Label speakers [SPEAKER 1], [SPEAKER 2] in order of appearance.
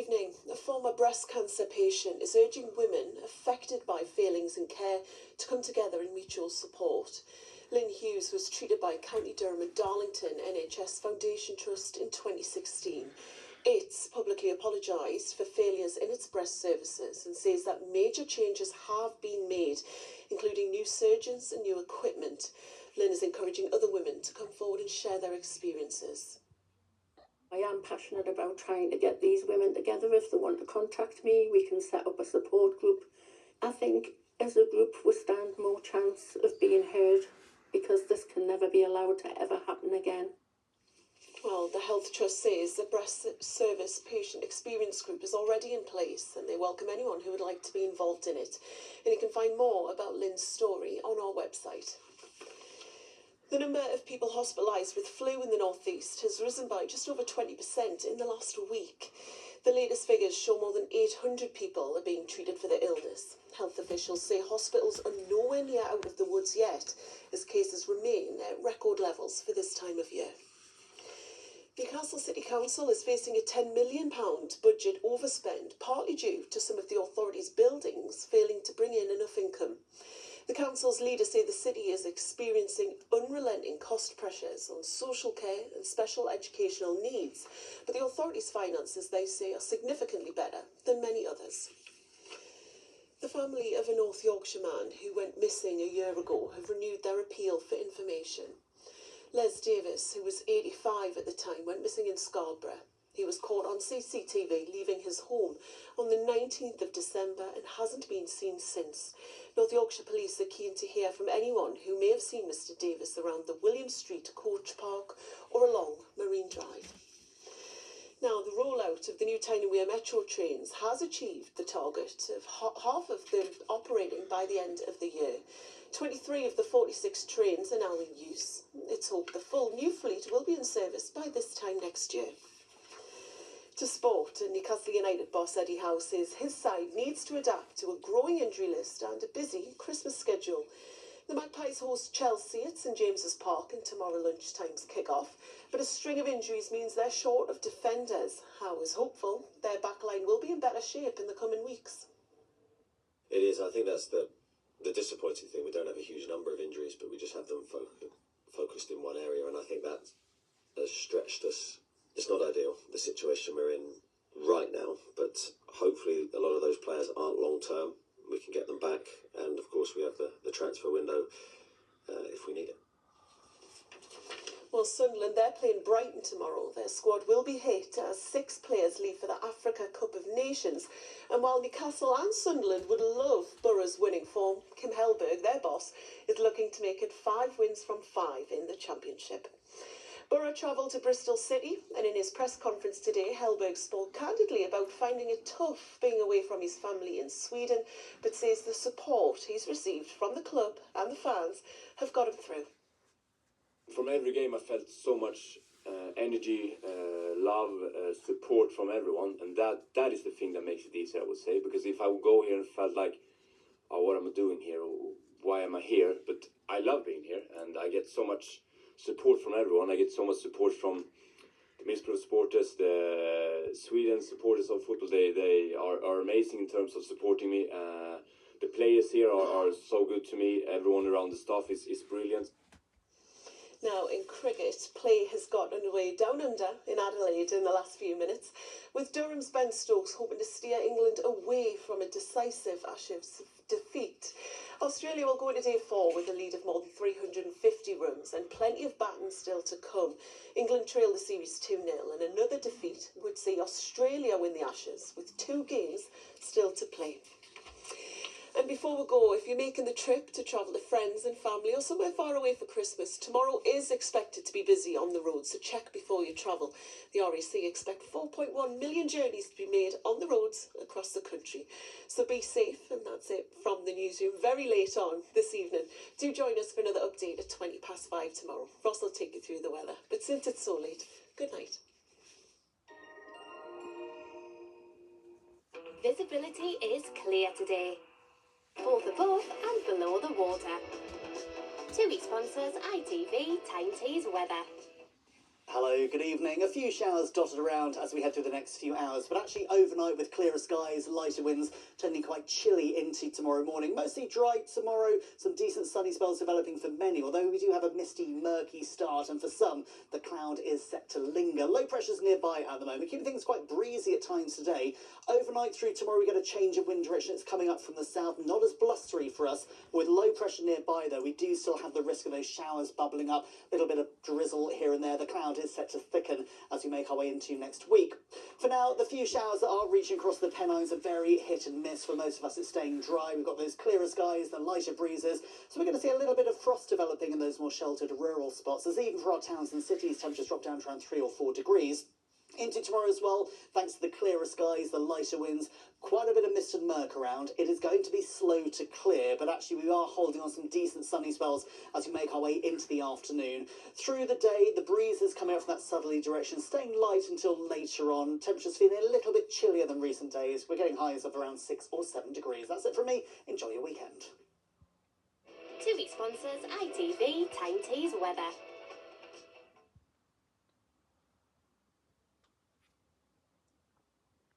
[SPEAKER 1] evening. A former breast cancer patient is urging women affected by failings in care to come together in mutual support. Lynn Hughes was treated by County Durham and Darlington NHS Foundation Trust in 2016. It's publicly apologised for failures in its breast services and says that major changes have been made, including new surgeons and new equipment. Lynn is encouraging other women to come forward and share their experiences.
[SPEAKER 2] I am passionate about trying to get these women together. If they want to contact me, we can set up a support group. I think as a group we stand more chance of being heard, because this can never be allowed to ever happen again.
[SPEAKER 1] Well, the Health Trust says the Breast Service Patient Experience Group is already in place and they welcome anyone who would like to be involved in it. And you can find more about Lynn's story on our website. The number of people hospitalised with flu in the North East has risen by just over 20% in the last week. The latest figures show more than 800 people are being treated for the illness. Health officials say hospitals are nowhere near out of the woods yet, as cases remain at record levels for this time of year. Newcastle City Council is facing a £10 million budget overspend, partly due to some of the authority's buildings failing to bring in enough income. The council's leaders say the city is experiencing unrelenting cost pressures on social care and special educational needs, but the authority's finances, they say, are significantly better than many others. The family of a North Yorkshire man who went missing a year ago have renewed their appeal for information. Les Davis, who was 85 at the time, went missing in Scarborough. He was caught on CCTV leaving his home on the 19th of December and hasn't been seen since. North Yorkshire Police are keen to hear from anyone who may have seen Mr Davis around the William Street Coach Park or along Marine Drive. Now, the rollout of the new Tyne Metro trains has achieved the target of half of them operating by the end of the year. 23 of the 46 trains are now in use. It's hoped the full new fleet will be in service by this time next year. To sport, and Newcastle United boss Eddie Howe says his side needs to adapt to a growing injury list and a busy Christmas schedule. The Magpies host Chelsea at St James's Park in tomorrow lunchtime's kick-off, but a string of injuries means they're short of defenders. Howe is hopeful their backline will be in better shape in the coming weeks.
[SPEAKER 3] It is. I think that's the disappointing thing. We don't have a huge number of injuries, but we just have them focused in one area, and I think that has stretched us. It's not ideal, the situation we're in right now, but hopefully a lot of those players aren't long-term. We can get them back, and of course we have the transfer window if we need it.
[SPEAKER 1] Well, Sunderland, they're playing Brighton tomorrow. Their squad will be hit as 6 players leave for the Africa Cup of Nations. And while Newcastle and Sunderland would love Borough's winning form, Kim Hellberg, their boss, is looking to make it 5 wins from 5 in the Championship. Borough travelled to Bristol City, and in his press conference today, Hellberg spoke candidly about finding it tough being away from his family in Sweden, but says the support he's received from the club and the fans have got him through.
[SPEAKER 4] From every game I felt so much energy, love, support from everyone, and that is the thing that makes it easier, I would say, because if I would go here and felt like, oh, what am I doing here, or why am I here, but I love being here, and I get so much support from everyone. I get so much support from the Middlesbrough supporters, the Sweden supporters of football. They are amazing in terms of supporting me. The players here are so good to me. Everyone around the staff is brilliant.
[SPEAKER 1] Now, in cricket, play has got underway down under in Adelaide in the last few minutes, with Durham's Ben Stokes hoping to steer England away from a decisive Ashes defeat. Australia will go into day 4 with a lead of more than 350 runs and plenty of batting still to come. England trail the series 2-0, and another defeat would see Australia win the Ashes with 2 games still to play. And before we go, if you're making the trip to travel to friends and family or somewhere far away for Christmas, tomorrow is expected to be busy on the road, so check before you travel. The RAC expect 4.1 million journeys to be made on the roads across the country. So be safe, and that's it from the newsroom very late on this evening. Do join us for another update at 5:20 tomorrow. Ross will take you through the weather, but since it's so late, good night.
[SPEAKER 5] Visibility is clear today, both above and below the water. TUI sponsors ITV Tyne Tees Weather.
[SPEAKER 6] Hello, good evening. A few showers dotted around as we head through the next few hours, but actually overnight with clearer skies, lighter winds, turning quite chilly into tomorrow morning. Mostly dry tomorrow, some decent sunny spells developing for many, although we do have a misty, murky start, and for some, the cloud is set to linger. Low pressure's nearby at the moment, keeping things quite breezy at times today. Overnight through tomorrow, we get a change of wind direction. It's coming up from the south, not as blustery for us. With low pressure nearby, though, we do still have the risk of those showers bubbling up, a little bit of drizzle here and there. The cloud is set to thicken as we make our way into next week. For now, the few showers that are reaching across the Pennines are very hit and miss. For most of us, it's staying dry. We've got those clearer skies, the lighter breezes, so we're going to see a little bit of frost developing in those more sheltered rural spots, as even for our towns and cities, temperatures drop down to around 3 or 4 degrees. Into tomorrow as well, thanks to the clearer skies, the lighter winds, quite a bit of mist and murk around. It is going to be slow to clear, but actually we are holding on some decent sunny spells as we make our way into the afternoon. Through the day, the breeze is coming up from that southerly direction, staying light until later on. Temperatures feeling a little bit chillier than recent days. We're getting highs of around 6 or 7 degrees. That's it from me. Enjoy your weekend.
[SPEAKER 5] To be sponsors, ITV Tyne Tees Weather.